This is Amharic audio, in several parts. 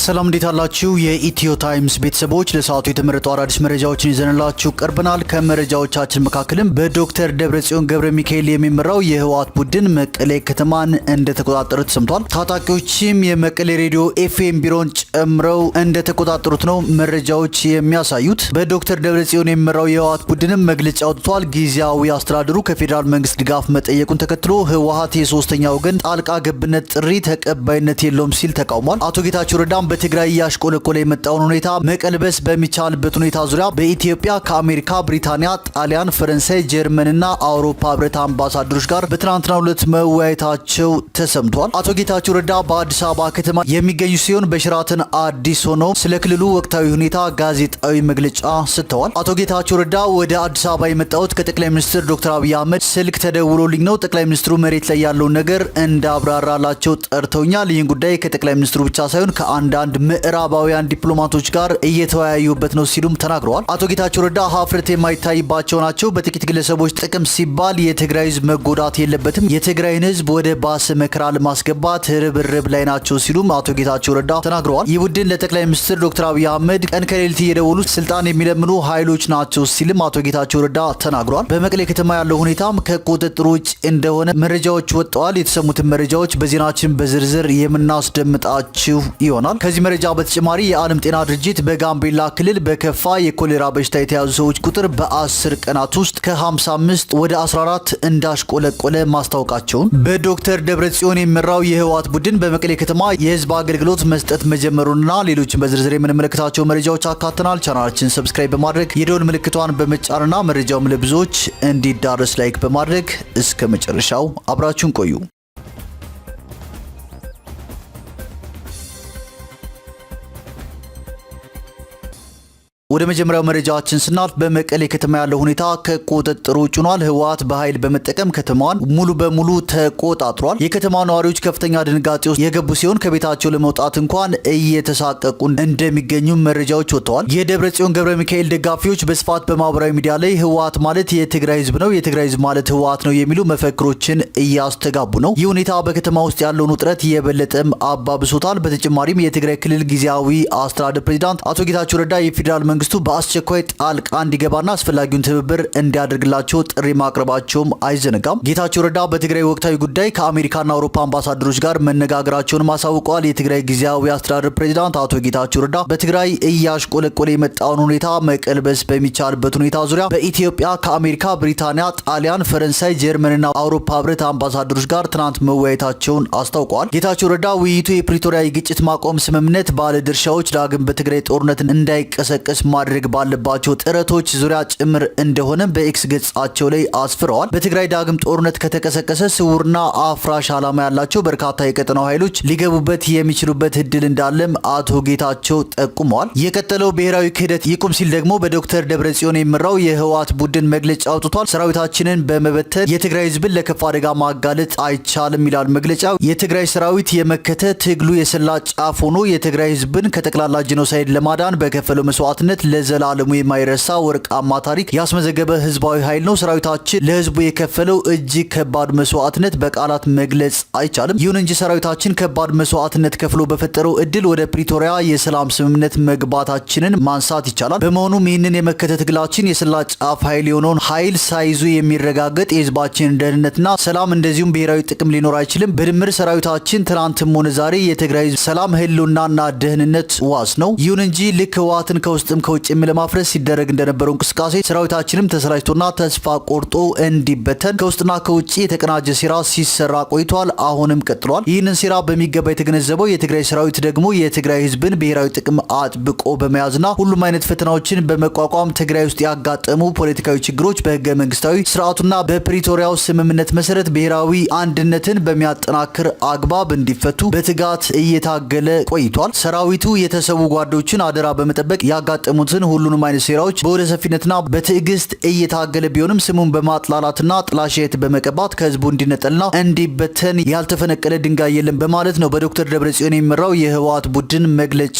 ሰላም እንዴት አላችሁ የኢትዮ ታይምስ ቤተሰቦች ለሰዓቱ የተመረጡ አዳዲስ መረጃዎችን ይዘንላችሁ ቀርበናል። ከመረጃዎቻችን መካከልም በዶክተር ደብረጽዮን ገብረ ሚካኤል የሚመራው የህወሓት ቡድን መቀሌ ከተማን እንደተቆጣጠሩት ተሰምቷል። ታጣቂዎችም የመቀሌ ሬዲዮ ኤፍኤም ቢሮን ጨምረው እንደተቆጣጠሩት ነው መረጃዎች የሚያሳዩት። በዶክተር ደብረጽዮን የሚመራው የህወሓት ቡድንም መግለጫ አውጥቷል። ጊዜያዊ አስተዳደሩ ከፌዴራል መንግስት ድጋፍ መጠየቁን ተከትሎ ህወሓት የሶስተኛ ወገን ጣልቃ ገብነት ጥሪ ተቀባይነት የለውም ሲል ተቃውሟል። አቶ ጌታቸው ረዳ በትግራይ ያሽቆለቆለ የመጣውን ሁኔታ መቀልበስ በሚቻልበት ሁኔታ ዙሪያ በኢትዮጵያ ከአሜሪካ፣ ብሪታንያ፣ ጣሊያን፣ ፈረንሳይ፣ ጀርመንና አውሮፓ ህብረት አምባሳደሮች ጋር በትናንትናው ዕለት መወያየታቸው ተሰምቷል። አቶ ጌታቸው ረዳ በአዲስ አበባ ከተማ የሚገኙ ሲሆን በሽራተን አዲስ ሆነው ስለ ክልሉ ወቅታዊ ሁኔታ ጋዜጣዊ መግለጫ ሰጥተዋል። አቶ ጌታቸው ረዳ ወደ አዲስ አበባ የመጣሁት ከጠቅላይ ሚኒስትር ዶክተር አብይ አህመድ ስልክ ተደውሎልኝ ነው። ጠቅላይ ሚኒስትሩ መሬት ላይ ያለውን ነገር እንዳብራራላቸው ጠርተውኛል። ይህን ጉዳይ ከጠቅላይ ሚኒስትሩ ብቻ ሳይሆን ከአንዳንድ ምዕራባውያን ዲፕሎማቶች ጋር እየተወያዩበት ነው ሲሉም ተናግረዋል። አቶ ጌታቸው ረዳ ሀፍረት የማይታይባቸው ናቸው። በጥቂት ግለሰቦች ጥቅም ሲባል የትግራይ ህዝብ መጎዳት የለበትም፣ የትግራይን ህዝብ ወደ ባሰ መከራ ለማስገባት ርብርብ ላይ ናቸው ሲሉም አቶ ጌታቸው ረዳ ተናግረዋል። ይህ ቡድን ለጠቅላይ ሚኒስትር ዶክተር አብይ አህመድ ቀን ከሌሊት እየደወሉ ስልጣን የሚለምኑ ኃይሎች ናቸው ሲልም አቶ ጌታቸው ረዳ ተናግረዋል። በመቀሌ ከተማ ያለው ሁኔታም ከቁጥጥር ውጭ እንደሆነ መረጃዎች ወጥተዋል። የተሰሙትን መረጃዎች በዜናችን በዝርዝር የምናስደምጣችሁ ይሆናል። ከዚህ መረጃ በተጨማሪ የዓለም ጤና ድርጅት በጋምቤላ ክልል በከፋ የኮሌራ በሽታ የተያዙ ሰዎች ቁጥር በ10 ቀናት ውስጥ ከ55 ወደ 14 እንዳሽቆለቆለ ማስታወቃቸውን፣ በዶክተር ደብረጽዮን የሚመራው የህወሓት ቡድን በመቀሌ ከተማ የህዝብ አገልግሎት መስጠት መጀመሩንና ሌሎችን በዝርዝር የምንመለከታቸው መረጃዎች አካተናል። ቻናላችን ሰብስክራይብ በማድረግ የደወል ምልክቷን በመጫንና መረጃውም ለብዙዎች እንዲዳረስ ላይክ በማድረግ እስከ መጨረሻው አብራችሁን ቆዩ። ወደ መጀመሪያው መረጃችን ስናልፍ በመቀሌ ከተማ ያለው ሁኔታ ከቁጥጥር ውጭ ሆኗል። ህወሓት በኃይል በመጠቀም ከተማዋን ሙሉ በሙሉ ተቆጣጥሯል። የከተማው ነዋሪዎች ከፍተኛ ድንጋጤ ውስጥ የገቡ ሲሆን ከቤታቸው ለመውጣት እንኳን እየተሳቀቁ እንደሚገኙ መረጃዎች ወጥተዋል። የደብረጽዮን ገብረ ሚካኤል ደጋፊዎች በስፋት በማህበራዊ ሚዲያ ላይ ህወሓት ማለት የትግራይ ህዝብ ነው፣ የትግራይ ህዝብ ማለት ህወሓት ነው የሚሉ መፈክሮችን እያስተጋቡ ነው። ይህ ሁኔታ በከተማ ውስጥ ያለውን ውጥረት የበለጠም አባብሶታል። በተጨማሪም የትግራይ ክልል ጊዜያዊ አስተዳደር ፕሬዝዳንት አቶ ጌታቸው ረዳ የፌዴራል መንግስቱ በአስቸኳይ ጣልቃ እንዲገባና አስፈላጊውን ትብብር እንዲያደርግላቸው ጥሪ ማቅረባቸውም አይዘነጋም። ጌታቸው ረዳ በትግራይ ወቅታዊ ጉዳይ ከአሜሪካና አውሮፓ አምባሳደሮች ጋር መነጋገራቸውን ማሳውቀዋል። የትግራይ ጊዜያዊ አስተዳደር ፕሬዝዳንት አቶ ጌታቸው ረዳ በትግራይ እያሽቆለቆለ የመጣውን ሁኔታ መቀልበስ በሚቻልበት ሁኔታ ዙሪያ በኢትዮጵያ ከአሜሪካ፣ ብሪታንያ፣ ጣሊያን፣ ፈረንሳይ፣ ጀርመንና አውሮፓ ህብረት አምባሳደሮች ጋር ትናንት መወያየታቸውን አስታውቀዋል። ጌታቸው ረዳ ውይይቱ የፕሪቶሪያ የግጭት ማቆም ስምምነት ባለድርሻዎች ዳግም በትግራይ ጦርነት እንዳይቀሰቀስ ማድረግ ባለባቸው ጥረቶች ዙሪያ ጭምር እንደሆነ በኤክስ ገጻቸው ላይ አስፍረዋል። በትግራይ ዳግም ጦርነት ከተቀሰቀሰ ስውርና አፍራሽ ዓላማ ያላቸው በርካታ የቀጠናው ኃይሎች ሊገቡበት የሚችሉበት እድል እንዳለም አቶ ጌታቸው ጠቁመዋል። የቀጠለው ብሔራዊ ክህደት ይቁም ሲል ደግሞ በዶክተር ደብረጽዮን የሚመራው የህወሓት ቡድን መግለጫ አውጥቷል። ሰራዊታችንን በመበተን የትግራይ ህዝብን ለከፋ አደጋ ማጋለጥ አይቻልም ይላል መግለጫው። የትግራይ ሰራዊት የመከተ ትግሉ የሰላ ጫፍ ሆኖ የትግራይ ህዝብን ከጠቅላላ ጄኖሳይድ ለማዳን በከፈለው መስዋዕትነት ለዘላለሙ የማይረሳ ወርቃማ ታሪክ ያስመዘገበ ህዝባዊ ኃይል ነው። ሰራዊታችን ለህዝቡ የከፈለው እጅግ ከባድ መስዋዕትነት በቃላት መግለጽ አይቻልም። ይሁን እንጂ ሰራዊታችን ከባድ መስዋዕትነት ከፍሎ በፈጠረው እድል ወደ ፕሪቶሪያ የሰላም ስምምነት መግባታችንን ማንሳት ይቻላል። በመሆኑም ይህንን የመከተ ትግላችን የሰላ ጫፍ ኃይል የሆነውን ኃይል ሳይዙ የሚረጋገጥ የህዝባችንን ደህንነትና ሰላም እንደዚሁም ብሔራዊ ጥቅም ሊኖር አይችልም። በድምር ሰራዊታችን ትናንትም ሆነ ዛሬ የትግራይ ሰላም ህልውናና ደህንነት ዋስ ነው። ይሁን እንጂ ልክ ህወሓትን ከውስጥም ከውጭም ለማፍረስ ሲደረግ እንደነበረው እንቅስቃሴ ሰራዊታችንም ተሰራጭቶና ተስፋ ቆርጦ እንዲበተን ከውስጥና ከውጭ የተቀናጀ ሴራ ሲሰራ ቆይቷል። አሁንም ቀጥሏል። ይህንን ሴራ በሚገባ የተገነዘበው የትግራይ ሰራዊት ደግሞ የትግራይ ህዝብን ብሔራዊ ጥቅም አጥብቆ በመያዝና ሁሉም አይነት ፈተናዎችን በመቋቋም ትግራይ ውስጥ ያጋጠሙ ፖለቲካዊ ችግሮች በህገ መንግስታዊ ስርዓቱና በፕሪቶሪያው ስምምነት መሰረት ብሔራዊ አንድነትን በሚያጠናክር አግባብ እንዲፈቱ በትጋት እየታገለ ቆይቷል። ሰራዊቱ የተሰዉ ጓዶችን አደራ በመጠበቅ ያጋጠሙ ያጋጠሙትን ሁሉንም አይነት ሴራዎች በወደ ሰፊነትና በትዕግስት እየታገለ ቢሆንም ስሙን በማጥላላትና ጥላሸት በመቀባት ከህዝቡ እንዲነጠልና እንዲበተን ያልተፈነቀለ ድንጋይ የለም በማለት ነው በዶክተር ደብረጽዮን የሚመራው የህወሓት ቡድን መግለጫ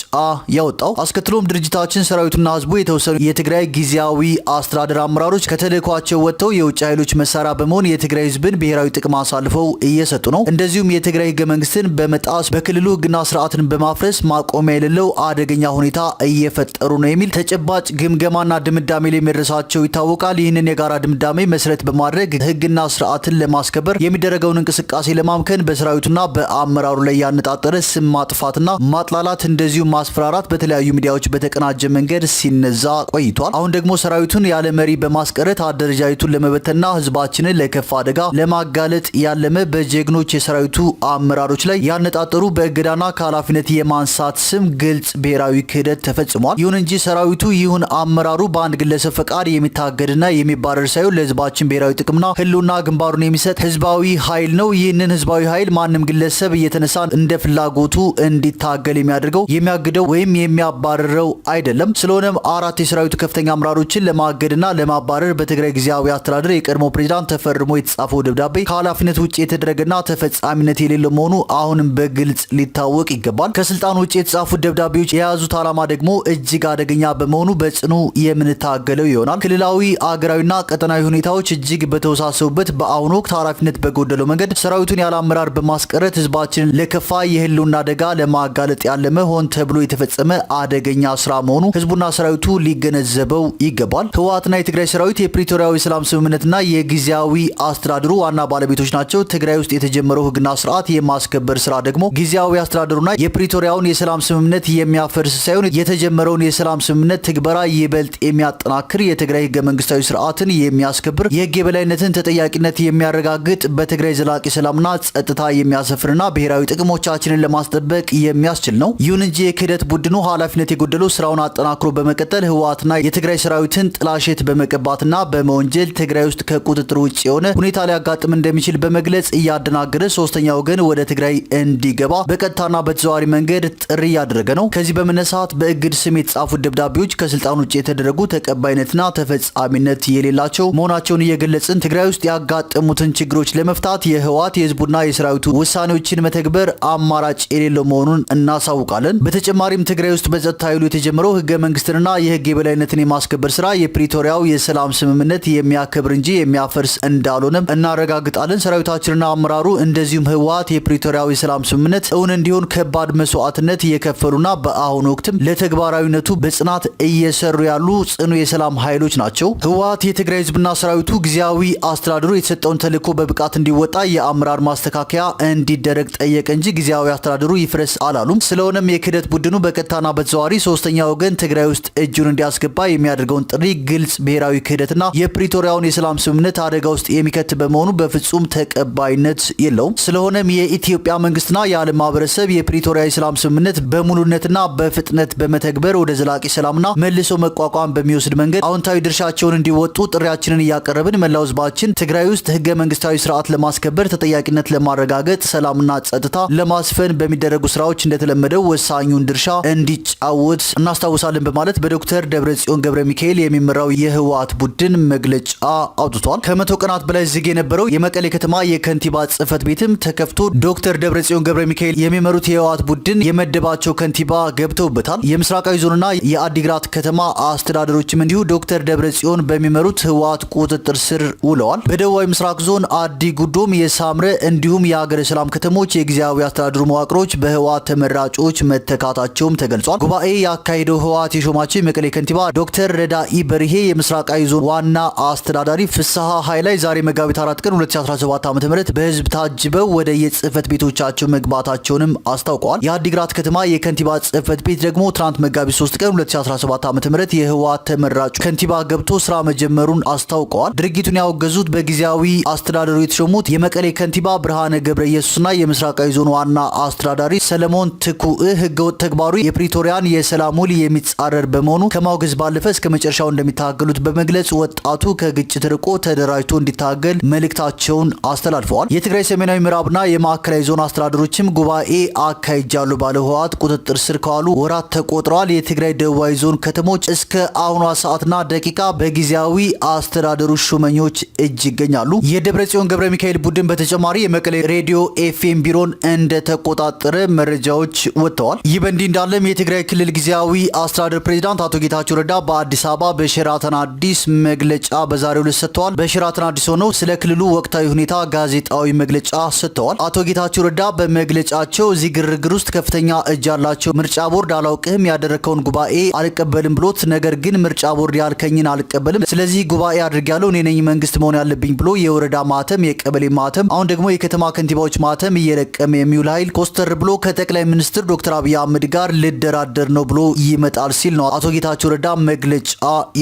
ያወጣው። አስከትሎም ድርጅታችን ሰራዊቱና ህዝቡ የተወሰኑ የትግራይ ጊዜያዊ አስተዳደር አመራሮች ከተልዕኳቸው ወጥተው የውጭ ኃይሎች መሳሪያ በመሆን የትግራይ ህዝብን ብሔራዊ ጥቅም አሳልፈው እየሰጡ ነው። እንደዚሁም የትግራይ ህገ መንግስትን በመጣስ በክልሉ ህግና ስርዓትን በማፍረስ ማቆሚያ የሌለው አደገኛ ሁኔታ እየፈጠሩ ነው የሚል ተጨባጭ ግምገማና ድምዳሜ ላይ መድረሳቸው ይታወቃል። ይህንን የጋራ ድምዳሜ መሰረት በማድረግ ህግና ስርዓትን ለማስከበር የሚደረገውን እንቅስቃሴ ለማምከን በሰራዊቱና በአመራሩ ላይ ያነጣጠረ ስም ማጥፋትና ማጥላላት እንደዚሁም ማስፈራራት በተለያዩ ሚዲያዎች በተቀናጀ መንገድ ሲነዛ ቆይቷል። አሁን ደግሞ ሰራዊቱን ያለ መሪ በማስቀረት አደረጃጀቱን ለመበተንና ህዝባችንን ለከፋ አደጋ ለማጋለጥ ያለመ በጀግኖች የሰራዊቱ አመራሮች ላይ ያነጣጠሩ በእገዳና ከኃላፊነት የማንሳት ስም ግልጽ ብሔራዊ ክህደት ተፈጽሟል። ይሁን እንጂ ሰራዊቱ ይሁን አመራሩ በአንድ ግለሰብ ፈቃድ የሚታገድና የሚባረር ሳይሆን ለህዝባችን ብሔራዊ ጥቅምና ህልውና ግንባሩን የሚሰጥ ህዝባዊ ኃይል ነው። ይህንን ህዝባዊ ኃይል ማንም ግለሰብ እየተነሳ እንደ ፍላጎቱ እንዲታገል የሚያደርገው የሚያግደው ወይም የሚያባረረው አይደለም። ስለሆነም አራት የሰራዊቱ ከፍተኛ አመራሮችን ለማገድና ለማባረር በትግራይ ጊዜያዊ አስተዳደር የቀድሞ ፕሬዝዳንት ተፈርሞ የተጻፈው ደብዳቤ ከኃላፊነት ውጭ የተደረገና ተፈጻሚነት የሌለው መሆኑ አሁንም በግልጽ ሊታወቅ ይገባል። ከስልጣን ውጭ የተጻፉት ደብዳቤዎች የያዙት ዓላማ ደግሞ እጅግ አደገኛ በመሆኑ በጽኑ የምንታገለው ይሆናል። ክልላዊ አገራዊና ቀጠናዊ ሁኔታዎች እጅግ በተወሳሰቡበት በአሁኑ ወቅት ኃላፊነት በጎደለው መንገድ ሰራዊቱን ያለ አመራር በማስቀረት ህዝባችንን ለከፋ የህልውና አደጋ ለማጋለጥ ያለመ ሆን ተብሎ የተፈጸመ አደገኛ ስራ መሆኑ ህዝቡና ሰራዊቱ ሊገነዘበው ይገባል። ህወሓትና የትግራይ ሰራዊት የፕሪቶሪያዊ ሰላም ስምምነትና የጊዜያዊ አስተዳደሩ ዋና ባለቤቶች ናቸው። ትግራይ ውስጥ የተጀመረው ህግና ስርዓት የማስከበር ስራ ደግሞ ጊዜያዊ አስተዳደሩና የፕሪቶሪያውን የሰላም ስምምነት የሚያፈርስ ሳይሆን የተጀመረውን የሰላም ስምምነት ትግበራ ይበልጥ የሚያጠናክር የትግራይ ህገ መንግስታዊ ስርዓትን የሚያስከብር የህግ የበላይነትን ተጠያቂነት የሚያረጋግጥ በትግራይ ዘላቂ ሰላምና ጸጥታ የሚያሰፍርና ብሔራዊ ጥቅሞቻችንን ለማስጠበቅ የሚያስችል ነው። ይሁን እንጂ የክህደት ቡድኑ ኃላፊነት የጎደለው ስራውን አጠናክሮ በመቀጠል ህወሓትና የትግራይ ሰራዊትን ጥላሸት በመቀባትና በመወንጀል ትግራይ ውስጥ ከቁጥጥር ውጭ የሆነ ሁኔታ ሊያጋጥም እንደሚችል በመግለጽ እያደናገረ ሶስተኛ ወገን ወደ ትግራይ እንዲገባ በቀጥታና በተዘዋዋሪ መንገድ ጥሪ እያደረገ ነው። ከዚህ በመነሳት በእግድ ስም የተጻፉት ደብዳቤዎች ከስልጣን ውጭ የተደረጉ ተቀባይነትና ተፈጻሚነት የሌላቸው መሆናቸውን እየገለጽን ትግራይ ውስጥ ያጋጠሙትን ችግሮች ለመፍታት የህወሓት የህዝቡና የሰራዊቱ ውሳኔዎችን መተግበር አማራጭ የሌለው መሆኑን እናሳውቃለን። በተጨማሪም ትግራይ ውስጥ በጸጥታ ኃይሉ የተጀመረው ህገ መንግስትንና የህግ የበላይነትን የማስከበር ስራ የፕሪቶሪያው የሰላም ስምምነት የሚያከብር እንጂ የሚያፈርስ እንዳልሆነም እናረጋግጣለን። ሰራዊታችንና አመራሩ እንደዚሁም ህወሓት የፕሪቶሪያው የሰላም ስምምነት እውን እንዲሆን ከባድ መስዋዕትነት እየከፈሉና በአሁኑ ወቅትም ለተግባራዊነቱ በጽናት እየሰሩ ያሉ ጽኑ የሰላም ኃይሎች ናቸው። ህወሓት የትግራይ ህዝብና ሰራዊቱ ጊዜያዊ አስተዳደሩ የተሰጠውን ተልዕኮ በብቃት እንዲወጣ የአመራር ማስተካከያ እንዲደረግ ጠየቀ እንጂ ጊዜያዊ አስተዳደሩ ይፍረስ አላሉም። ስለሆነም የክህደት ቡድኑ በቀጥታና በተዘዋዋሪ ሶስተኛ ወገን ትግራይ ውስጥ እጁን እንዲያስገባ የሚያደርገውን ጥሪ ግልጽ ብሔራዊ ክህደትና የፕሪቶሪያውን የሰላም ስምምነት አደጋ ውስጥ የሚከት በመሆኑ በፍጹም ተቀባይነት የለውም። ስለሆነም የኢትዮጵያ መንግስትና የዓለም ማህበረሰብ የፕሪቶሪያ የሰላም ስምምነት በሙሉነትና በፍጥነት በመተግበር ወደ ዘላቂ ሰላምና መልሶ መቋቋም በሚወስድ መንገድ አዎንታዊ ድርሻቸውን እንዲወጡ ጥሪያችንን እያቀረብን መላው ህዝባችን ትግራይ ውስጥ ህገ መንግስታዊ ስርዓት ለማስከበር ተጠያቂነት ለማረጋገጥ ሰላምና ጸጥታ ለማስፈን በሚደረጉ ስራዎች እንደተለመደው ወሳኙን ድርሻ እንዲጫወት እናስታውሳለን በማለት በዶክተር ደብረጽዮን ገብረ ሚካኤል የሚመራው የህወሓት ቡድን መግለጫ አውጥቷል። ከመቶ ቀናት በላይ ዝግ የነበረው የመቀሌ ከተማ የከንቲባ ጽህፈት ቤትም ተከፍቶ ዶክተር ደብረጽዮን ገብረ ሚካኤል የሚመሩት የህወሓት ቡድን የመደባቸው ከንቲባ ገብተውበታል። የምስራቃዊ ዞንና የአዲግራት ከተማ አስተዳደሮችም እንዲሁ ዶክተር ደብረጽዮን በሚመሩት ህወሓት ቁጥጥር ስር ውለዋል። በደቡባዊ ምስራቅ ዞን አዲ ጉዶም፣ የሳምረ እንዲሁም የሀገረ ሰላም ከተሞች የጊዜያዊ አስተዳደሩ መዋቅሮች በህወሓት ተመራጮች መተካታቸውም ተገልጿል። ጉባኤ ያካሄደው ህወሓት የሾማቸው የመቀሌ ከንቲባ ዶክተር ረዳኢ በርሄ፣ የምስራቃዊ ዞን ዋና አስተዳዳሪ ፍስሐ ኃይላይ ዛሬ መጋቢት 4 ቀን 2017 ዓ.ም በህዝብ ታጅበው ወደ የጽህፈት ቤቶቻቸው መግባታቸውንም አስታውቀዋል። የአዲግራት ከተማ የከንቲባ ጽህፈት ቤት ደግሞ ትናንት መጋቢት 3 ቀን 2017 ዓ.ም የህወሓት ተመራጩ ከንቲባ ገብቶ ስራ መጀመሩን አስታውቀዋል። ድርጊቱን ያወገዙት በጊዜያዊ አስተዳደሩ የተሾሙት የመቀሌ ከንቲባ ብርሃነ ገብረ ኢየሱስና የምስራቃዊ ዞን ዋና አስተዳዳሪ ሰለሞን ትኩእ ህገወጥ ተግባሩ የፕሪቶሪያን የሰላም ውል የሚጻረር በመሆኑ ከማውገዝ ባለፈ እስከ መጨረሻው እንደሚታገሉት በመግለጽ ወጣቱ ከግጭት ርቆ ተደራጅቶ እንዲታገል መልእክታቸውን አስተላልፈዋል። የትግራይ ሰሜናዊ ምዕራብና የማዕከላዊ ዞን አስተዳደሮችም ጉባኤ አካሂጃሉ ባለው ህወሓት ቁጥጥር ስር ከዋሉ ወራት ተቆጥረዋል። የትግራይ ደቡባዊ ዝዋይ ዞን ከተሞች እስከ አሁኗ ሰዓትና ደቂቃ በጊዜያዊ አስተዳደሩ ሹመኞች እጅ ይገኛሉ። የደብረጽዮን ገብረ ሚካኤል ቡድን በተጨማሪ የመቀሌ ሬዲዮ ኤፍኤም ቢሮን እንደተቆጣጠረ መረጃዎች ወጥተዋል። ይህ በእንዲህ እንዳለም የትግራይ ክልል ጊዜያዊ አስተዳደር ፕሬዝዳንት አቶ ጌታቸው ረዳ በአዲስ አበባ በሸራተን አዲስ መግለጫ በዛሬው ዕለት ሰጥተዋል። በሸራተን አዲስ ሆነው ስለ ክልሉ ወቅታዊ ሁኔታ ጋዜጣዊ መግለጫ ሰጥተዋል። አቶ ጌታቸው ረዳ በመግለጫቸው እዚህ ግርግር ውስጥ ከፍተኛ እጅ ያላቸው ምርጫ ቦርድ አላውቅህም ያደረከውን ጉባኤ አልቀበልም ብሎት፣ ነገር ግን ምርጫ ቦርድ ያልከኝን አልቀበልም፣ ስለዚህ ጉባኤ አድርጌያለሁ እኔ ነኝ መንግስት መሆን ያለብኝ ብሎ የወረዳ ማተም የቀበሌ ማተም አሁን ደግሞ የከተማ ከንቲባዎች ማተም እየለቀመ የሚውል ኃይል ኮስተር ብሎ ከጠቅላይ ሚኒስትር ዶክተር አብይ አህመድ ጋር ልደራደር ነው ብሎ ይመጣል ሲል ነው አቶ ጌታቸው ረዳ መግለጫ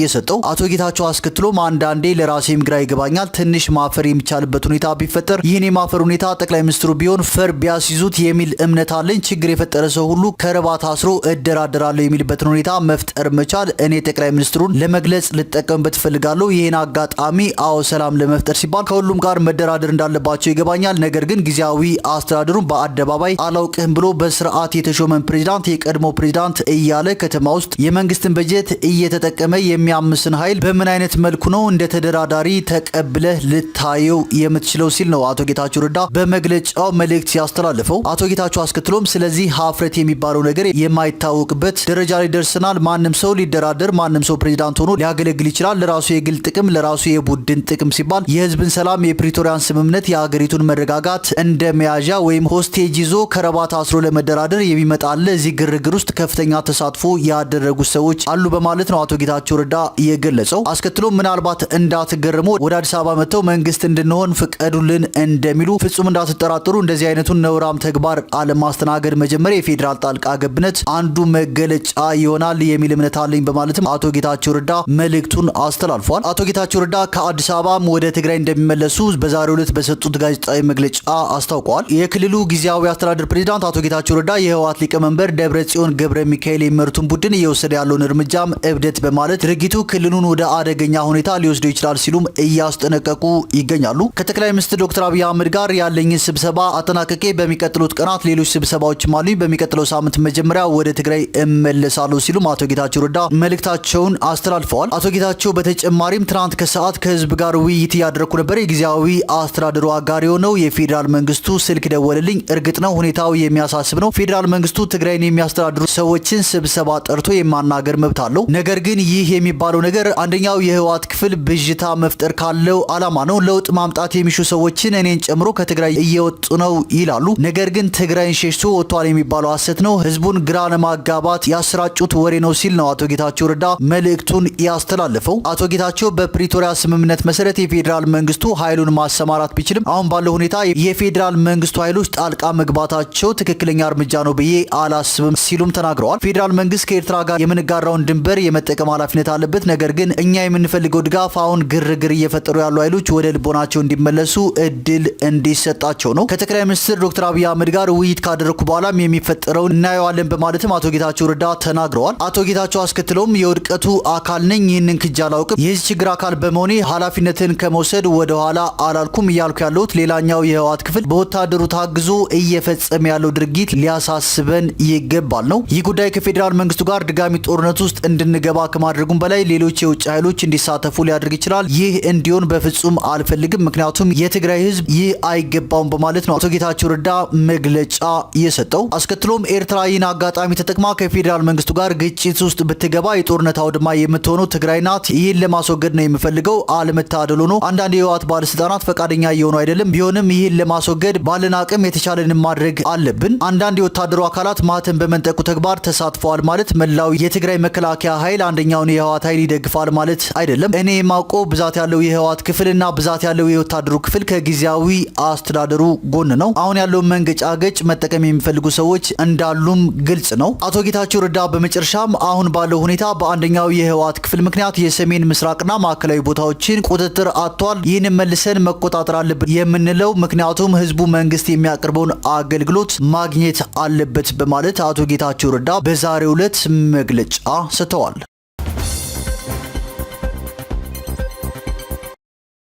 የሰጠው። አቶ ጌታቸው አስከትሎም አንዳንዴ ለራሴም ግራ ይገባኛል፣ ትንሽ ማፈር የሚቻልበት ሁኔታ ቢፈጠር ይህን የማፈር ሁኔታ ጠቅላይ ሚኒስትሩ ቢሆን ፈር ቢያስይዙት የሚል እምነት አለኝ። ችግር የፈጠረ ሰው ሁሉ ከረባት አስሮ እደራደራለሁ የሚልበትን ሁኔታ መፍጠር መቻል እኔ ጠቅላይ ሚኒስትሩን ለመግለጽ ልጠቀምበት ፈልጋለሁ። ይህን አጋጣሚ አዎ ሰላም ለመፍጠር ሲባል ከሁሉም ጋር መደራደር እንዳለባቸው ይገባኛል። ነገር ግን ጊዜያዊ አስተዳደሩን በአደባባይ አላውቅህም ብሎ በስርዓት የተሾመን ፕሬዝዳንት የቀድሞ ፕሬዝዳንት እያለ ከተማ ውስጥ የመንግስትን በጀት እየተጠቀመ የሚያምስን ኃይል በምን አይነት መልኩ ነው እንደ ተደራዳሪ ተቀብለህ ልታየው የምትችለው ሲል ነው አቶ ጌታቸው ረዳ በመግለጫው መልእክት ያስተላልፈው። አቶ ጌታቸው አስከትሎም ስለዚህ ሀፍረት የሚባለው ነገር የማይታወቅበት ደረጃ ላይ ደርሰናል። ማንም ሰው ሊደራደር ማንም ሰው ፕሬዝዳንት ሆኖ ሊያገለግል ይችላል። ለራሱ የግል ጥቅም ለራሱ የቡድን ጥቅም ሲባል የህዝብን ሰላም የፕሪቶሪያን ስምምነት የሀገሪቱን መረጋጋት እንደ መያዣ ወይም ሆስቴጅ ይዞ ከረባት አስሮ ለመደራደር የሚመጣለ እዚህ ግርግር ውስጥ ከፍተኛ ተሳትፎ ያደረጉ ሰዎች አሉ በማለት ነው አቶ ጌታቸው ረዳ የገለጸው። አስከትሎ ምናልባት እንዳትገረሙ ወደ አዲስ አበባ መጥተው መንግስት እንድንሆን ፍቀዱልን እንደሚሉ ፍጹም እንዳትጠራጠሩ፣ እንደዚህ አይነቱን ነውራም ተግባር አለማስተናገድ መጀመሪያ የፌዴራል ጣልቃ ገብነት አንዱ መገለጫ ይሆናል የሚል እምነት አለኝ በማለትም አቶ ጌታቸው ረዳ መልእክቱን አስተላልፏል። አቶ ጌታቸው ረዳ ከአዲስ አበባም ወደ ትግራይ እንደሚመለሱ በዛሬው ዕለት በሰጡት ጋዜጣዊ መግለጫ አስታውቀዋል። የክልሉ ጊዜያዊ አስተዳደር ፕሬዝዳንት አቶ ጌታቸው ረዳ የህወሓት ሊቀመንበር ደብረጽዮን ገብረ ሚካኤል የሚመሩትን ቡድን እየወሰደ ያለውን እርምጃም እብደት በማለት ድርጊቱ ክልሉን ወደ አደገኛ ሁኔታ ሊወስደው ይችላል ሲሉም እያስጠነቀቁ ይገኛሉ። ከጠቅላይ ሚኒስትር ዶክተር አብይ አህመድ ጋር ያለኝን ስብሰባ አጠናቀቄ በሚቀጥሉት ቀናት ሌሎች ስብሰባዎችም አሉኝ፣ በሚቀጥለው ሳምንት መጀመሪያ ወደ ትግራይ እመለሳለሁ ሲሉም አቶ ጌታቸው ረዳ መልእክታቸውን አስተላልፈዋል። አቶ ጌታቸው በተጨማሪም ትናንት ከሰዓት ከህዝብ ጋር ውይይት እያደረኩ ነበር። የጊዜያዊ አስተዳደሩ አጋር የሆነው የፌዴራል መንግስቱ ስልክ ደወለልኝ። እርግጥ ነው ሁኔታው የሚያሳስብ ነው። ፌዴራል መንግስቱ ትግራይን የሚያስተዳድሩ ሰዎችን ስብሰባ ጠርቶ የማናገር መብት አለው። ነገር ግን ይህ የሚባለው ነገር አንደኛው የህወሓት ክፍል ብዥታ መፍጠር ካለው አላማ ነው። ለውጥ ማምጣት የሚሹ ሰዎችን እኔን ጨምሮ ከትግራይ እየወጡ ነው ይላሉ። ነገር ግን ትግራይን ሸሽቶ ወጥቷል የሚባለው ሐሰት ነው፣ ህዝቡን ግራ ለማጋባት ያሰራጩት ወሬ ነው ሲል ነው አቶ ጌታቸው ረዳ መልእክቱን ያስተላለፈው። አቶ ጌታቸው በፕሪቶሪያ ስምምነት መሰረት የፌዴራል መንግስቱ ኃይሉን ማሰማራት ቢችልም አሁን ባለው ሁኔታ የፌዴራል መንግስቱ ኃይሎች ጣልቃ መግባታቸው ትክክለኛ እርምጃ ነው ብዬ አላስብም ሲሉም ተናግረዋል። ፌዴራል መንግስት ከኤርትራ ጋር የምንጋራውን ድንበር የመጠቀም ኃላፊነት አለበት። ነገር ግን እኛ የምንፈልገው ድጋፍ አሁን ግርግር እየፈጠሩ ያሉ ኃይሎች ወደ ልቦናቸው እንዲመለሱ እድል እንዲሰጣቸው ነው። ከጠቅላይ ሚኒስትር ዶክተር አብይ አህመድ ጋር ውይይት ካደረኩ በኋላም የሚፈጠረውን እናየዋለን በማለትም አቶ ጌታቸው ረዳ ተናግረዋል። አቶ ጌታቸው አስከትለውም የውድቀቱ አካል ነኝ፣ ይህንን ክጅ አላውቅም፣ የዚህ ችግር አካል በመሆኔ ኃላፊነትን ከመውሰድ ወደ ኋላ አላልኩም እያልኩ ያለሁት ሌላኛው የህወሓት ክፍል በወታደሩ ታግዞ እየፈጸመ ያለው ድርጊት ሊያሳስበን ይገባል ነው። ይህ ጉዳይ ከፌዴራል መንግስቱ ጋር ድጋሚ ጦርነት ውስጥ እንድንገባ ከማድረጉም በላይ ሌሎች የውጭ ኃይሎች እንዲሳተፉ ሊያደርግ ይችላል። ይህ እንዲሆን በፍጹም አልፈልግም፣ ምክንያቱም የትግራይ ህዝብ ይህ አይገባውም በማለት ነው አቶ ጌታቸው ረዳ መግለጫ የሰጠው። አስከትሎም ኤርትራ ይህን አጋጣሚ ተጠቅማ ከፌዴራል መንግስቱ ጋር ግጭት ውስጥ ብትገባ የጦርነት አውድማ የምትሆነው ትግራይ ናት። ይህን ለማስወገድ ነው የምፈልገው። አለመታደል ሆኖ አንዳንድ የህወሓት ባለስልጣናት ፈቃደኛ እየሆኑ አይደለም። ቢሆንም ይህን ለማስወገድ ባለን አቅም የተቻለንን ማድረግ አለብን። አንዳንድ የወታደሩ አካላት ማህተም በመንጠቁ ተግባር ተሳትፈዋል ማለት መላው የትግራይ መከላከያ ኃይል አንደኛውን የህወሓት ኃይል ይደግፋል ማለት አይደለም። እኔ የማውቀው ብዛት ያለው የህወሓት ክፍልና ብዛት ያለው የወታደሩ ክፍል ከጊዜያዊ አስተዳደሩ ጎን ነው። አሁን ያለውን መንገጫገጭ መጠቀም የሚፈልጉ ሰዎች እንዳሉም ግልጽ ነው። አቶ ጌታቸው ረዳ በመጨረሻም አሁን ባለው ሁኔታ በአንደኛው የህወሓት ክፍል ምክንያት የሰሜን ምስራቅና ማዕከላዊ ቦታዎችን ቁጥጥር አጥቷል። ይህንን መልሰን መቆጣጠር አለብን የምንለው ምክንያቱም ህዝቡ መንግስት የሚያቀርበውን አገልግሎት ማግኘት አለበት በማለት አቶ ጌታቸው ረዳ በዛሬው ዕለት መግለጫ ሰጥተዋል።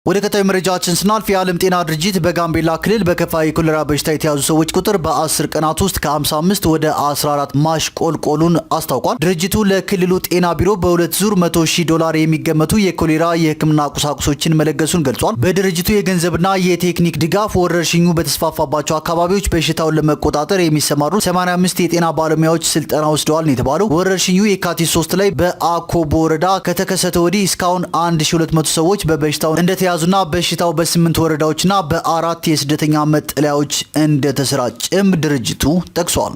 ወደ ቀጣዩ መረጃችን ስናልፍ የዓለም ጤና ድርጅት በጋምቤላ ክልል በከፋ የኮሌራ በሽታ የተያዙ ሰዎች ቁጥር በ10 ቀናት ውስጥ ከ55 ወደ 14 ማሽቆልቆሉን አስታውቋል። ድርጅቱ ለክልሉ ጤና ቢሮ በሁለት ዙር $100,000 የሚገመቱ የኮሌራ የሕክምና ቁሳቁሶችን መለገሱን ገልጿል። በድርጅቱ የገንዘብና የቴክኒክ ድጋፍ ወረርሽኙ በተስፋፋባቸው አካባቢዎች በሽታውን ለመቆጣጠር የሚሰማሩ 85 የጤና ባለሙያዎች ስልጠና ወስደዋል ነው የተባለው። ወረርሽኙ የካቲት 3 ላይ በአኮቦ ወረዳ ከተከሰተ ወዲህ እስካሁን 1200 ሰዎች በበሽታው እንደተያዙና በሽታው በ8 ወረዳዎችና በ4 የስደተኛ መጠለያዎች እንደተሰራጨም ድርጅቱ ጠቅሷል።